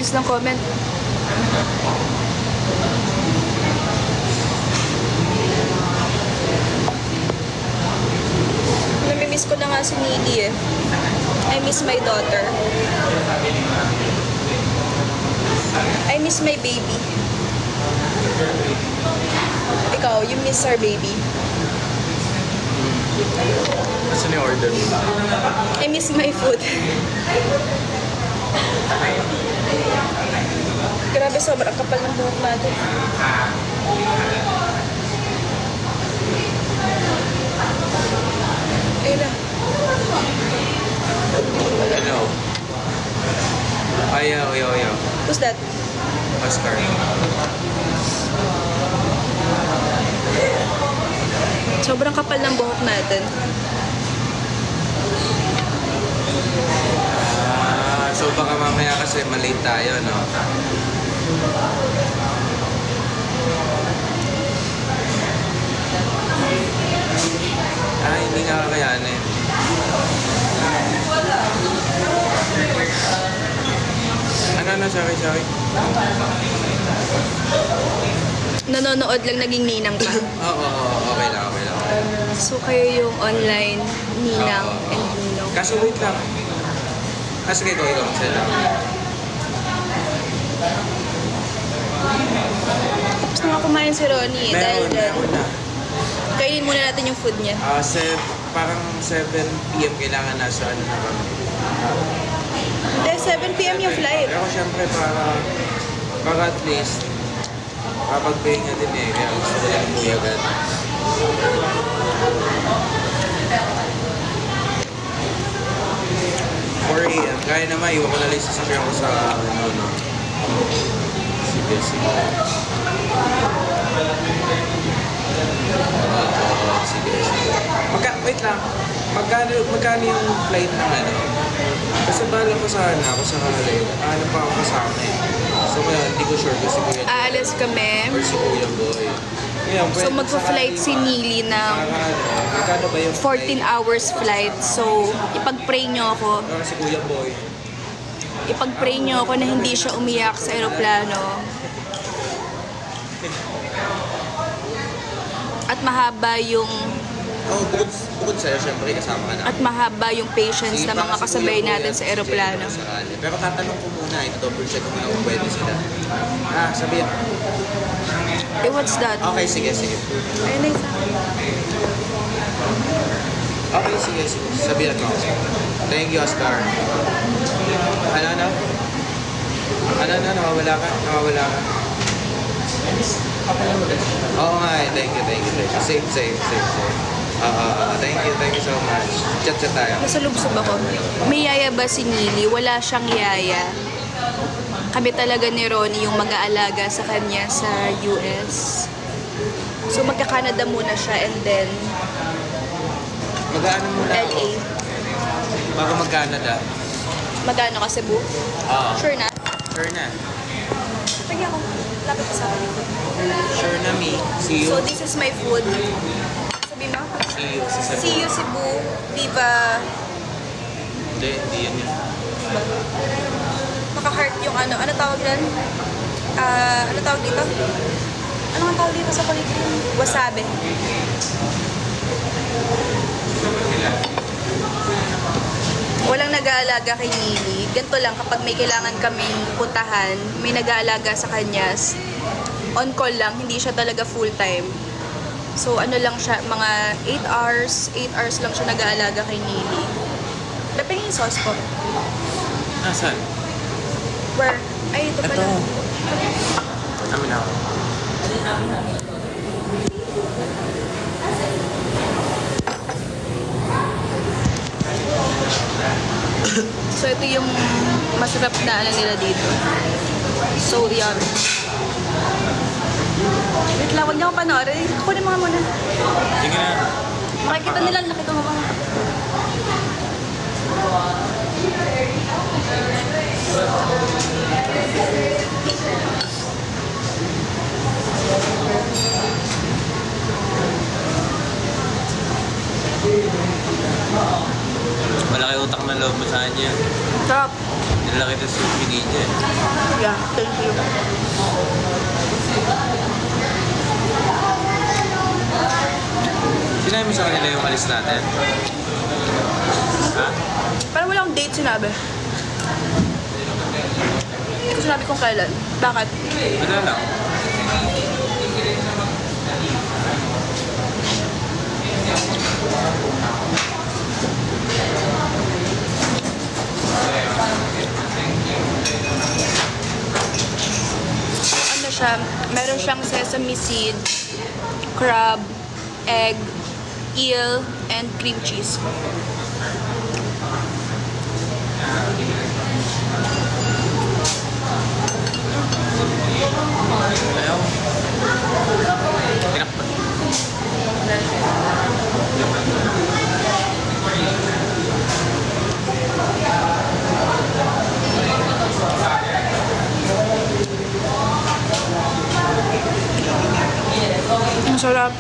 bilis ng comment. Namimiss ko na nga si Neely eh. I miss my daughter. I miss my baby. Ikaw, you miss our baby? Saan yung order mo? I miss my food. Grabe, sobrang kapal ng buhok natin. Ayun na. Hello. Ayaw. Who's that? Oscar. Sobrang kapal ng buhok natin. So baka mamaya kasi malate tayo, no? Hindi nga kakayanin. Sorry. Nanonood lang, naging ninang ka. Oo, okay lang. So kayo yung online ninang and ninong. Kaso wait lang. Sige, ikaw, sila. Tapos na nga kumain si Ronnie dahil Meron na. kainin muna natin yung food niya. Parang 7 PM kailangan nasa ano na kami. Hindi, 7 PM yung flight. Pero syempre para at least kapag-pahinga din eh. Kaya gusto ko lang umuwi agad. 4 AM. Kaya naman, iwan ko na lang yung sasakyan ko sa ano. Sige. Sige. Wait lang. Magkano yung flight ng ano? Kasi bala ko sana ako sa Khaled. Ano pa ako kasama eh. So ngayon, hindi ko sure kung si Kuya Aalis kami. or si Kuya Boy. Ngayon, So magpa-flight si Neely ng magkano ba yung 14 hours flight. So ipag-pray nyo ako. Si Kuya Boy. Ipag-pray nyo ako na hindi siya umiyak sa eroplano. At mahaba yung Bukod sa'yo, syempre kasama ka na. at mahaba yung patience Sige, ng mga baka si kasabay Kuya Boy natin at sa si eroplano. Jenny sakali. Pero tatanong ko muna, ito-double check ko muna kung pwede sila. Sabihin. Eh, what's that? Okay, sige. Ayun na isa. Okay, sige. Sabihan mo. Thank you, Oscar. Ano? Nawawala ka? Oo nga eh. Thank you. Safe. Thank you so much. Chat tayo. Nasalubsob ako. May yaya ba si Neely? Wala siyang yaya. Kami talaga ni Ronnie yung mag-aalaga sa kanya sa US. So magka-Canada muna siya and then Mag-ano muna ako? LA. Bago mag-Canada. Magano ka Cebu? Oo. Sure na? Sure na. Pagi ako. Lapit pa sa akin. Sure na, me. See you. So this is my food. Sabi mo? See you sa Cebu. See you Cebu. Viva. Hindi yan yun. Naka-heart yung ano. Ano tawag yan? Ano tawag dito? Ano ang tawag dito sa kulit? Wasabi. Walang nag-aalaga kay Neely. Ganito lang, kapag may kailangan kaming puntahan, may nag-aalaga sa kanya. On call lang, hindi siya talaga full-time. So ano lang siya, mga 8 hours lang siya nag-aalaga kay Neely. Napingin yung sauce ko. Nasaan? Where? Ay, ito pala. Amin ako. So ito yung masarap na ano nila dito. So yummy. Wait lang, huwag niyo akong panoorin. Kunin mo nga muna. Sige na. Makikita nila, nakita mo ba? Malaki utak na loob mo sa kanya. Sarap. Nilaki na sushi ninja eh. Yeah, thank you. Sinabi mo sa kanila yung alis natin? Ha? Parang walang date sinabi. Hindi ko sinabi kung kailan. Bakit? Wala lang. Ano siya? Meron siyang sesame seed, crab, egg, eel, and cream cheese. Ayaw. Tinakpan. Ang sarap.